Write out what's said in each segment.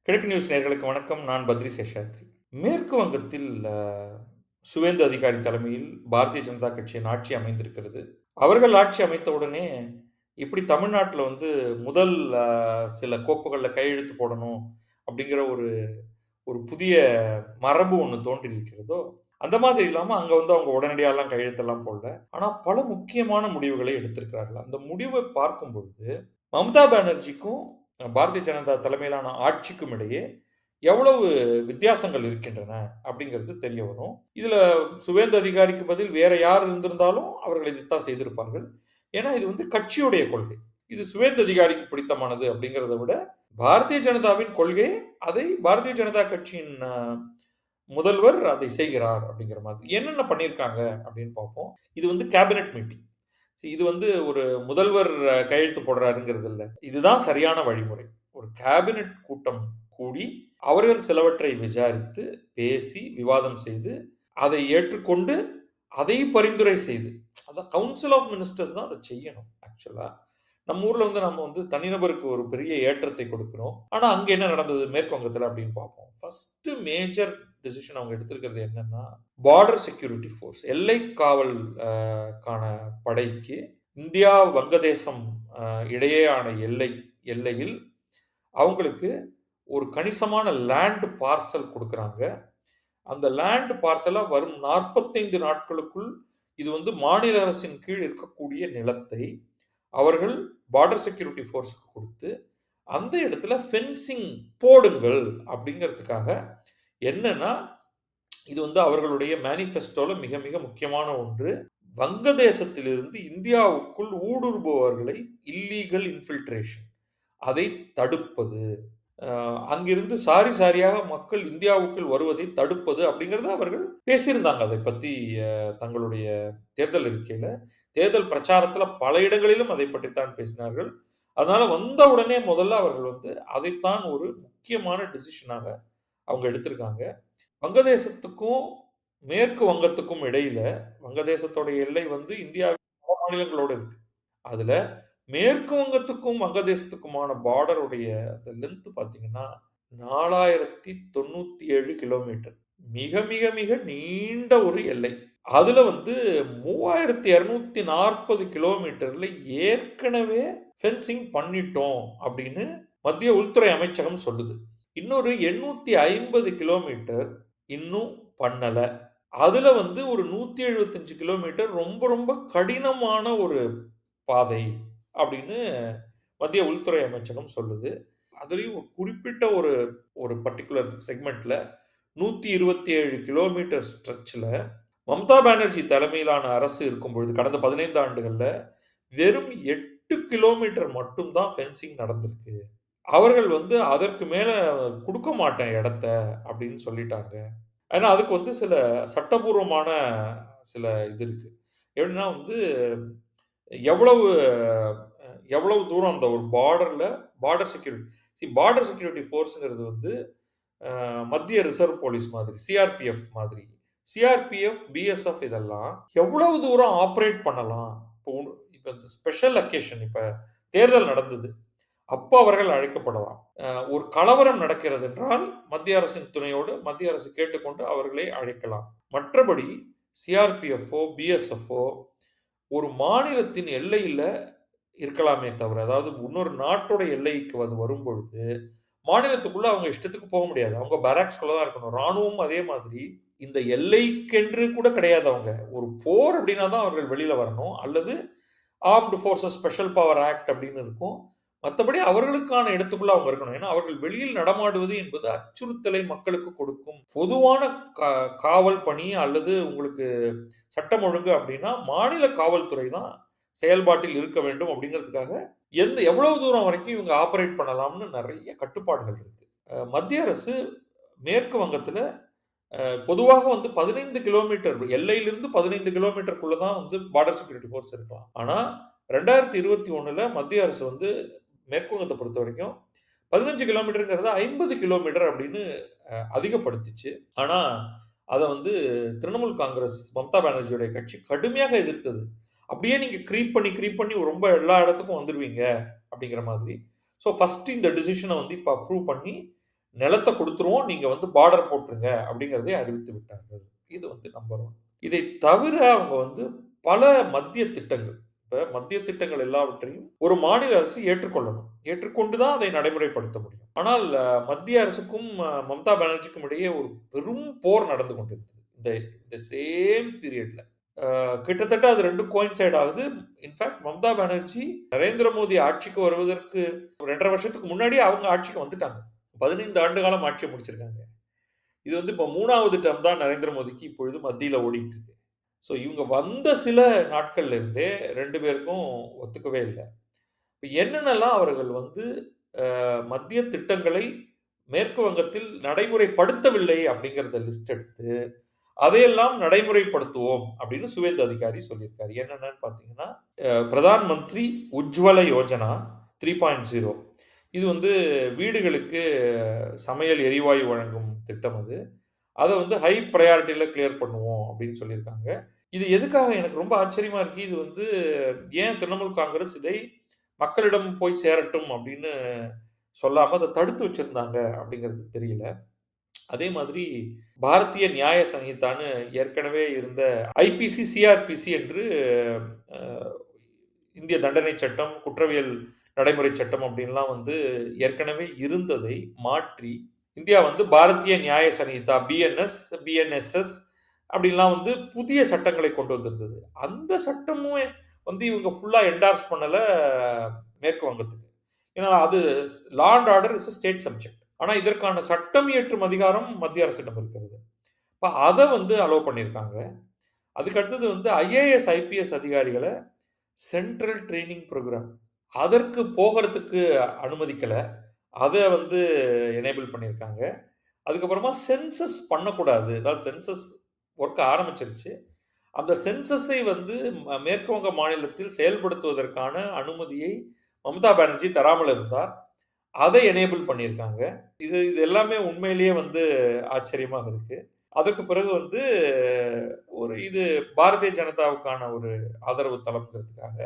கிழக்கு நியூஸ் நேயர்களுக்கு வணக்கம். நான் பத்ரி சேஷாத்ரி. மேற்கு வங்கத்தில் சுவேந்து அதிகாரி தலைமையில் பாரதிய ஜனதா கட்சியின் ஆட்சி அமைந்திருக்கிறது. அவர்கள் ஆட்சி அமைத்த உடனே எப்படி தமிழ்நாட்டில வந்து முதல் சில கோப்புகள்ல கையெழுத்து போடணும் அப்படிங்கிற ஒரு ஒரு புதிய மரபு ஒண்ணு தோன்றியிருக்கிறதோ, அந்த மாதிரி இல்லாம அங்க வந்து அவங்க உடனடியாலாம் கையெழுத்தெல்லாம் போடல. ஆனா பல முக்கியமான முடிவுகளை எடுத்திருக்கிறார்கள். அந்த முடிவை பார்க்கும் பொழுது, மம்தா பானர்ஜிக்கும் பாரதிய ஜனதா தலைமையிலான ஆட்சிக்கும் இடையே எவ்வளவு வித்தியாசங்கள் இருக்கின்றன அப்படிங்கிறது தெரிய வரும். இதுல சுவேந்து அதிகாரிக்கு பதில் வேற யார் இருந்திருந்தாலும் அவர்கள் இதைத்தான் செய்திருப்பார்கள். ஏன்னா இது வந்து கட்சியுடைய கொள்கை. இது சுவேந்து அதிகாரிக்கு பிடித்தமானது அப்படிங்கிறத விட பாரதிய ஜனதாவின் கொள்கை, அதை பாரதிய ஜனதா கட்சியின் முதல்வர் அதை செய்கிறார் அப்படிங்கிற மாதிரி. என்னென்ன பண்ணியிருக்காங்க அப்படின்னு பார்ப்போம். இது வந்து கேபினெட் மீட்டிங். இது வந்து ஒரு முதல்வர் கையெழுத்து போடுறாருங்கிறது இல்ல. இதுதான் சரியான வழிமுறை. ஒரு கேபினெட் கூட்டம் கூடி, அவர்கள் சிலவற்றை விசாரித்து, பேசி, விவாதம் செய்து, அதை ஏற்றுக்கொண்டு, அதை பரிந்துரை செய்து, அதான் கவுன்சில் ஆஃப் மினிஸ்டர்ஸ் தான் அத செய்யணும் ஆக்சுவலா. நம்ம ஊர்ல வந்து நம்ம வந்து தனிநபருக்கு ஒரு பெரிய ஏற்றத்தை கொடுக்கிறோம். ஆனா அங்க என்ன நடந்தது மேற்கு வங்கத்துல அப்படின்னு பார்ப்போம். ஃபர்ஸ்ட் மேஜர் டிசிஷன் அவங்க எடுத்திருக்கிறது என்னன்னா, பார்டர் செக்யூரிட்டி ஃபோர்ஸ் எல்லை காவல் கான படைக்கு இந்தியா, வங்கதேசம் இடையேயான எல்லையில் அவங்களுக்கு ஒரு கணிசமான லேண்ட் பார்சல் குடுக்குறாங்க. அந்த லேண்ட் பார்சலா வரும் 45 நாட்களுக்குள் இது வந்து மாநில அரசின் கீழ் இருக்கக்கூடிய நிலத்தை அவர்கள் பார்டர் செக்யூரிட்டி ஃபோர்ஸ்க்கு குடுத்து, அந்த இடத்துல ஃபென்சிங் போடுங்கள் அப்படிங்கிறதுக்காக என்னன்னா, இது வந்து அவர்களுடைய மேனிஃபெஸ்டோல மிக மிக முக்கியமான ஒன்று. வங்கதேசத்திலிருந்து இந்தியாவுக்குள் ஊடுருவுபவர்களை இல்லீகல் இன்ஃபில்ட்ரேஷன் அதை தடுப்பது. அங்கிருந்து சாரி சாரியாக மக்கள் இந்தியாவுக்குள் வருவதை தடுப்பது அப்படிங்கிறத அவர்கள் பேசியிருந்தாங்க. அதை பத்தி தங்களுடைய தேர்தல் அறிக்கையில. தேர்தல் பிரச்சாரத்தில பல இடங்களிலும் அதை பற்றித்தான் பேசினார்கள். அதனால வந்த உடனே முதல்ல அவர்கள் வந்து அதைத்தான் ஒரு முக்கியமான டிசிஷனாக அவங்க எடுத்திருக்காங்க. வங்கதேசத்துக்கும், மேற்கு வங்கத்துக்கும் இடையில வங்கதேசத்தோட எல்லை வந்து இந்தியாவின் பல மாநிலங்களோட இருக்கு. அதுல மேற்கு வங்கத்துக்கும், வங்கதேசத்துக்குமான பார்டருடைய அந்த லென்த் பார்த்தீங்கன்னா, 4097 கிலோமீட்டர். மிக, மிக, மிக நீண்ட ஒரு எல்லை. அதுல வந்து 3240 கிலோமீட்டர்ல ஏற்கனவே ஃபென்சிங் பண்ணிட்டோம் அப்படின்னு மத்திய உள்துறை அமைச்சகம் சொல்லுது. இன்னொரு 850 கிலோமீட்டர் இன்னும் பண்ணல. அதுல வந்து ஒரு 175 கிலோமீட்டர் ரொம்ப ரொம்ப கடினமான ஒரு பாதை அப்படின்னு மத்திய உள்துறை அமைச்சகம் சொல்லுது. அதுலயும் ஒரு குறிப்பிட்ட ஒரு ஒரு பர்ட்டிகுலர் செக்மென்ட்ல 127 கிலோமீட்டர் ஸ்ட்ரெச்ல மம்தா பானர்ஜி தலைமையிலான அரசு இருக்கும்பொழுது கடந்த 15 ஆண்டுகள்ல வெறும் 8 கிலோமீட்டர் மட்டும் தான் ஃபென்சிங் நடந்திருக்கு. அவர்கள் வந்து அதற்கு மேல குடுக்க மாட்டேன் இடத்த அப்படின்னு சொல்லிட்டாங்க. ஏன்னா அதுக்கு வந்து சில சட்டபூர்வமான சில இது இருக்கு. எப்படின்னா வந்து எவ்வளவு எவ்வளவு தூரம் அந்த ஒரு பார்டர் செக்யூரிட்டி பார்டர் செக்யூரிட்டி ஃபோர்ஸ்ங்கிறது வந்து மத்திய ரிசர்வ் போலீஸ் மாதிரி, சிஆர்பிஎஃப் மாதிரி. சிஆர்பிஎஃப், பிஎஸ்எஃப் இதெல்லாம் எவ்வளவு தூரம் ஆப்பரேட் பண்ணலாம்? இப்ப இந்த ஸ்பெஷல் அக்கேஷன் இப்ப தேர்தல் நடந்தது. அப்ப அவர்கள் அழைக்கப்படலாம். ஒரு கலவரம் நடக்கிறது என்றால் மத்திய அரசின் துணையோடு மத்திய அரசு கேட்டுக்கொண்டு அவர்களை அழைக்கலாம். மற்றபடி சிஆர்பிஎஃப்போ, பிஎஸ்எஃப்போ ஒரு மாநிலத்தின் எல்லையில இருக்கலாமே தவிர, அதாவது இன்னொரு நாட்டோட எல்லைக்கு அது வரும்பொழுது, மாநிலத்துக்குள்ள அவங்க இஷ்டத்துக்கு போக முடியாது. அவங்க பேரக்ஸ்குள்ள தான் இருக்கணும். ராணுவமும் அதே மாதிரி இந்த எல்லைக்கென்று கூட கிடையாது அவங்க. ஒரு போர் அப்படின்னா தான் அவர்கள் வெளியில வரணும். அல்லது armed forces special power act அப்படின்னு இருக்கும். மத்தபடி அவர்களுக்கான இடத்துக்குள்ள அவங்க இருக்கணும். ஏன்னா, அவர்கள் வெளியில் நடமாடுவது என்பது அச்சுறுத்தலை மக்களுக்கு கொடுக்கும். பொதுவான காவல் பணி அல்லது உங்களுக்கு சட்டம் ஒழுங்கு அப்படின்னா, மாநில காவல்துறை தான் செயல்பாட்டில் இருக்க வேண்டும் அப்படிங்கிறதுக்காக, எவ்வளவு தூரம் வரைக்கும் இவங்க ஆப்பரேட் பண்ணலாம்னு நெறைய கட்டுப்பாடுகள் இருக்கு. மத்திய அரசு மேற்கு வங்கத்தில பொதுவாக வந்து 15 கிலோமீட்டர் எல்லையிலிருந்து 15 கிலோமீட்டருக்குள்ள தான் வந்து பார்டர் செக்யூரிட்டி ஃபோர்ஸ் இருக்கலாம். ஆனா 2021ல மத்திய அரசு வந்து மேற்கு வங்கத்த பொறுத்தவரைக்கும் 15 கிலோமீட்டர்ங்கிறத 50 கிலோமீட்டர் அப்படின்னு அதிகப்படுத்திச்சு. ஆனா அத வந்து திரிணாமுல் காங்கிரஸ் மம்தா பானர்ஜியோட கட்சி கடுமையாக எதிர்த்தது. அப்படியே நீங்க கிரீப் பண்ணி ரொம்ப எல்லா இடத்துக்கும் வந்துருவீங்க அப்படிங்கிற மாதிரி. ஸோ ஃபர்ஸ்ட் இந்த டிசிஷன வந்து இப்ப அப்ரூவ் பண்ணி நிலத்தை கொடுத்துருவோம், நீங்க வந்து பார்டர் போட்டுருங்க அப்படிங்கிறதை அறிவித்து விட்டார்கள். இது வந்து நம்பர் 1. இதை தவிர அவங்க வந்து பல மத்திய திட்டங்கள், இப்ப மத்திய திட்டங்கள் எல்லாவற்றையும் ஒரு மாநில அரசு ஏற்றுக்கொள்ளணும். ஏற்றுக்கொண்டு தான் அதை நடைமுறைப்படுத்த முடியும். ஆனால் மத்திய அரசுக்கும் மம்தா பானர்ஜிக்கும் இடையே ஒரு பெரும் போர் நடந்து கொண்டிருந்தது. இந்த இந்த சேம் பீரியட்ல. கிட்டத்தட்ட அது 2ம் கோயின்சைட் ஆகுது. இன்ஃபாக்ட் மம்தா பானர்ஜி நரேந்திர மோடி ஆட்சிக்கு வருவதற்கு 2 1/2 வருஷத்துக்கு முன்னாடியே அவங்க ஆட்சிக்கு வந்துட்டாங்க. 15 ஆண்டு காலம் ஆட்சிய முடிச்சிருக்காங்க. இது வந்து இப்போ 3வது டெர்ம் தான் நரேந்திர மோடிக்கு இப்பொழுது மத்தியில ஓடிட்டு இருக்கு. ஸோ இவங்க வந்த சில நாட்கள்ல இருந்தே 2 பேருக்கும் ஒத்துக்கவே இல்ல. இப்ப என்னென்னலாம் அவர்கள் வந்து மத்திய திட்டங்களை மேற்கு வங்கத்தில் நடைமுறைப்படுத்தவில்லை அப்படிங்கிறத லிஸ்ட் எடுத்து, அதையெல்லாம் நடைமுறைப்படுத்துவோம் அப்படின்னு சுவேந்து அதிகாரி சொல்லியிருக்காரு. என்னென்னன்னு பார்த்தீங்கன்னா, பிரதான் மந்திரி உஜ்வல யோஜனா 3.0 இது வந்து வீடுகளுக்கு சமையல் எரிவாயு வழங்கும் திட்டம் அது. அத வந்து ஹை பிரையாரிட்டில கிளியர் பண்ணுவோம் அப்படின்னு சொல்லியிருக்காங்க. இது எதுக்காக எனக்கு ரொம்ப ஆச்சரியமா இருக்கு. இது வந்து ஏன் திரிணாமுல் காங்கிரஸ் இதை மக்களிடம் போய் சேரட்டும் அப்படின்னு சொல்லாம அத தடுத்து வச்சிருந்தாங்க அப்படிங்கிறது தெரியல. அதே மாதிரி பாரதிய நியாய சங்கீதான்னு ஏற்கனவே இருந்த ஐபிசி, சிஆர்பிசி என்று அ இந்திய தண்டனை சட்டம், குற்றவியல் நடைமுறை சட்டம் அப்படின்லாம் வந்து ஏற்கனவே இருந்ததை மாற்றி, இந்தியா வந்து பாரதிய நியாய சங்கீதா பிஎன்எஸ், பிஎன்எஸ்எஸ் அப்படின்லாம் வந்து புதிய சட்டங்களை கொண்டு வந்திருந்தது. அந்த சட்டமுமே வந்து இவங்க ஃபுல்லா என்டார்ஸ் பண்ணல மேற்கு வங்கத்துக்கு. ஏன்னா அது law and order is a state subject. ஆனா இதற்கான சட்டம் இயற்றும் அதிகாரம் மத்திய அரசிடம் இருக்கிறது. இப்ப அத வந்து அலோவ் பண்ணியிருக்காங்க. அதுக்கு அடுத்தது வந்து ஐஏஎஸ், ஐபிஎஸ் அதிகாரிகள சென்ட்ரல் ட்ரெய்னிங் புரோகிராம் அதற்கு போகறதுக்கு அனுமதிக்கல. அத வந்து எனேபிள் பண்ணியிருக்காங்க. அதுக்கப்புறமா சென்சஸ் பண்ணக்கூடாது. அதாவது சென்சஸ் ஒர்க் ஆரம்பிச்சிருச்சு. அந்த சென்சஸை வந்து மேற்கு வங்க மாநிலத்தில் செயல்படுத்துவதற்கான அனுமதியை மம்தா பானர்ஜி தராமல் இருந்தார். அதை எனேபிள் பண்ணியிருக்காங்க. இது இது எல்லாமே உண்மையிலேயே வந்து ஆச்சரியமாக இருக்கு. அதற்கு பிறகு வந்து இது பாரதிய ஜனதாவுக்கான ஒரு ஆதரவு தளம்ங்கிறதுக்காக,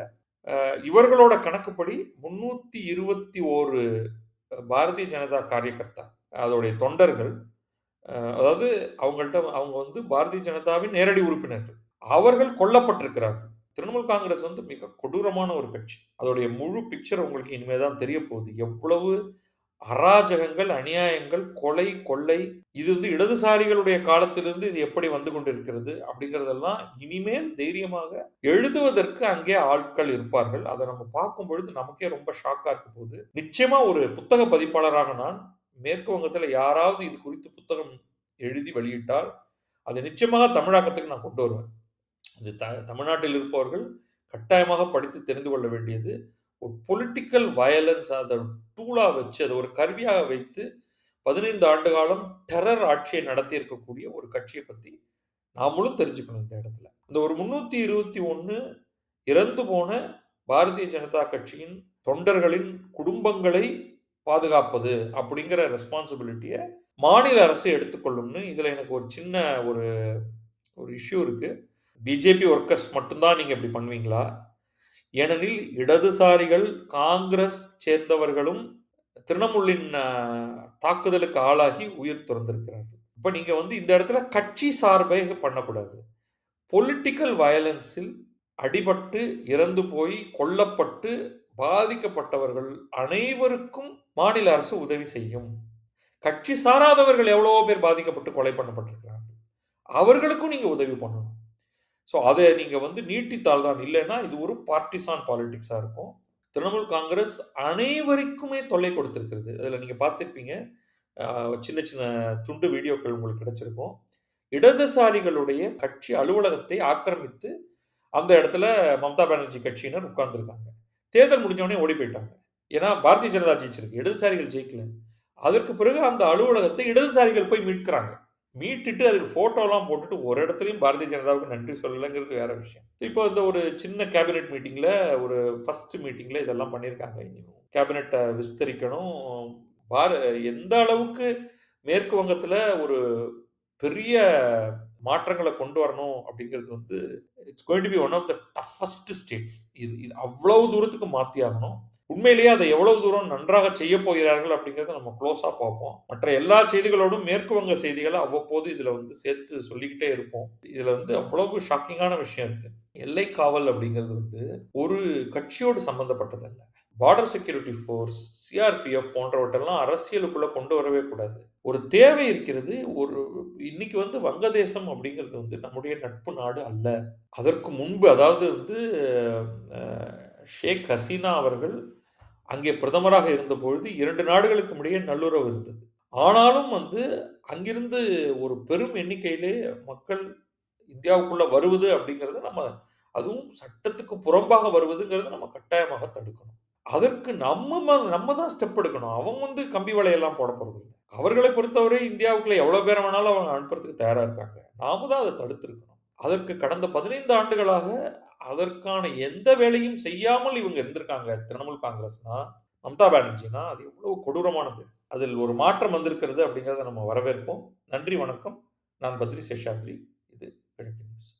இவர்களோட கணக்குப்படி 321 பாரதிய ஜனதா காரியகர்த்தா, அதோடைய தொண்டர்கள், அதாவது அவங்க வந்து பாரதிய ஜனதாவின் நேரடி உறுப்பினர்கள். அவர்கள் கொல்லப்பட்டிருக்கிறார்கள். திரிணாமுல் காங்கிரஸ் வந்து மிக கொடூரமான ஒரு கட்சி. அதோடைய முழு பிக்சர் உங்களுக்கு இனிமே தான் தெரியப் போகுது. எவ்வளவு அராஜகங்கள், அநியாயங்கள், கொலை, கொள்ளை இது வந்து இடதுசாரிகளுடைய காலத்திலிருந்து இது எப்படி வந்து கொண்டிருக்கிறது அப்படிங்கிறதெல்லாம் இனிமேல் தைரியமாக எழுதுவதற்கு அங்கே ஆட்கள் இருப்பார்கள். அத நம்ம பார்க்கும் பொழுது நமக்கே ரொம்ப ஷாக்கா இருக்க போகுது. நிச்சயமா ஒரு புத்தக பதிப்பாளராக நான் மேற்கு வங்கத்தில யாராவது இது குறித்து புத்தகம் எழுதி வெளியிட்டால், அதை நிச்சயமாக தமிழாக்கத்துக்கு நான் கொண்டு வருவேன். இது தமிழ்நாட்டில் இருப்பவர்கள் கட்டாயமாக படித்து தெரிந்து கொள்ள வேண்டியது, ஒரு பொலிட்டிக்கல் வயலன்ஸ் அத டூலா வச்சு, அத ஒரு கருவியாக வைத்து 15 ஆண்டு காலம் டெரர் ஆட்சியை நடத்தி இருக்கக்கூடிய ஒரு கட்சிய பத்தி நாமளும் தெரிஞ்சுக்கணும் இந்த இடத்துல. இந்த ஒரு 321 இறந்து போன பாரதிய ஜனதா கட்சியின் தொண்டர்களின் குடும்பங்களை பாதுகாப்பது அப்படிங்கிற ரெஸ்பான்சிபிலிட்டிய மாநில அரசு எடுத்துக்கொள்ளும்னு இதுல எனக்கு ஒரு சின்ன ஒரு ஒரு இஷ்யூ இருக்கு. பிஜேபி ஒர்க்கர்ஸ் மட்டும் தான் நீங்க இப்படி பண்ணுவீங்களா? ஏனெனில் இடதுசாரிகள், காங்கிரஸ் சேர்ந்தவர்களும் திரிணமுலின் தாக்குதலுக்கு ஆளாகி உயிர் துறந்திருக்கிறார்கள். இப்ப நீங்க வந்து இந்த இடத்துல கட்சி சார்பே பண்ணக்கூடாது. பொலிட்டிக்கல் வயலன்ஸில் அடிபட்டு, இறந்து போய், கொல்லப்பட்டு, பாதிக்கப்பட்டவர்கள் அனைவருக்கும் மாநில அரசு உதவி செய்யும். கட்சி சாராதவர்கள் எவ்வளவோ பேர் பாதிக்கப்பட்டு கொலை பண்ணப்பட்டிருக்கிறார்கள். அவர்களுக்கும் நீங்க உதவி பண்ணணும். ஸோ அத நீங்க வந்து நீட்டித்தால் தான். இல்லன்னா இது ஒரு பார்ட்டிசான் பாலிடிக்ஸா இருக்கும். திரிணாமுல் காங்கிரஸ் அனைவருக்குமே தொல்லை கொடுத்திருக்கிறது. அதுல நீங்க பார்த்திருப்பீங்க. அ சின்ன சின்ன துண்டு வீடியோக்கள் உங்களுக்கு கிடைச்சிருக்கும். இடதுசாரிகளுடைய கட்சி அலுவலகத்தை ஆக்கிரமித்து, அந்த இடத்துல மம்தா பானர்ஜி கட்சியினர் உட்கார்ந்திருக்காங்க. தேர்தல் முடிஞ்ச உடனே ஓடி போயிட்டாங்க. ஏன்னா பாரதிய ஜனதா ஜெயிச்சிருக்கு. இடதுசாரிகள் ஜெயிக்கல. அதற்கு பிறகு அந்த அலுவலகத்தை இடதுசாரிகள் போய் மீட்கிறாங்க. மீட்டுட்டு அதுக்கு ஃபோட்டோலாம் போட்டுட்டு ஒரு இடத்துலயும் பாரதிய ஜனதாவுக்கு நன்றி சொல்லலங்கிறது வேற விஷயம். இப்போ இந்த ஒரு சின்ன கேபினெட் மீட்டிங்ல ஒரு ஃபர்ஸ்ட் மீட்டிங்ல இதெல்லாம் பண்ணியிருக்காங்க. இனியும் கேபினெட்ட விஸ்தரிக்கணும். பார எந்த அளவுக்கு மேற்கு வங்கத்தில ஒரு பெரிய மாற்றங்கள கொண்டு வரணும் அப்படிங்கிறது வந்து it's going to be one of the toughest states. இது இது அவ்வளவு தூரத்துக்கு மாத்தி ஆகணும். உண்மையிலேயே அதை எவ்வளவு தூரம் நன்றாக செய்ய போகிறார்கள் அப்படிங்கிறத நம்ம க்ளோஸா பார்ப்போம். மற்ற எல்லா செய்திகளோடும் மேற்கு வங்க செய்திகளை அவ்வப்போது இதுல சேர்த்து சொல்லிக்கிட்டே இருப்போம். இதுல அவ்வளவு ஷாக்கிங்கான விஷயம் இருக்கு. எல்லை காவல் அப்படிங்கிறது ஒரு கட்சியோடு சம்பந்தப்பட்டதல்ல. பார்டர் செக்யூரிட்டி ஃபோர்ஸ், சிஆர்பிஎஃப் போன்றவற்றெல்லாம் அரசியலுக்குள்ள கொண்டு வரவே கூடாது. ஒரு தேவை இருக்கிறது. இன்னைக்கு வங்கதேசம் அப்படிங்கிறது நம்முடைய நட்பு நாடு அல்ல. அதற்கு முன்பு அதாவது ஷேக் ஹசீனா அவர்கள் அங்கே பிரதமராக இருந்தபொழுது 2 நாடுகளுக்கும் இடையே நல்லுறவு இருந்தது. ஆனாலும் அங்கிருந்து ஒரு பெரும் எண்ணிக்கையிலே மக்கள் இந்தியாவுக்குள்ள வருவது அப்படிங்கிறத அதுவும் சட்டத்துக்கு புறம்பாக வருவதுங்கிறத நம்ம கட்டாயமாக தடுக்கணும். அதற்கு நம்ம தான் ஸ்டெப் எடுக்கணும். அவங்க கம்பி வலையெல்லாம் போட போறதில்ல. அவர்களை பொறுத்தவரை இந்தியாவுக்குள்ள எவ்வளவு பேரை வேணாலும் அவங்க அனுப்புறதுக்கு தயாரா இருக்காங்க. நாம தான் அதை தடுத்திருக்கணும். அதற்கு கடந்த 15 ஆண்டுகளாக அதற்கான எந்த வேலையும் செய்யாமல் இவங்க இருந்திருக்காங்க. திரிணாமுல் காங்கிரஸ்னா, மம்தா பானர்ஜினா அது எவ்வளவு கொடூரமானது. அதில் ஒரு மாற்றம் வந்திருக்கிறது அப்படிங்கிறத நம்ம வரவேற்போம். நன்றி, வணக்கம். நான் பத்ரி சேஷாத்ரி. இது கிழக்கு நியூஸ்.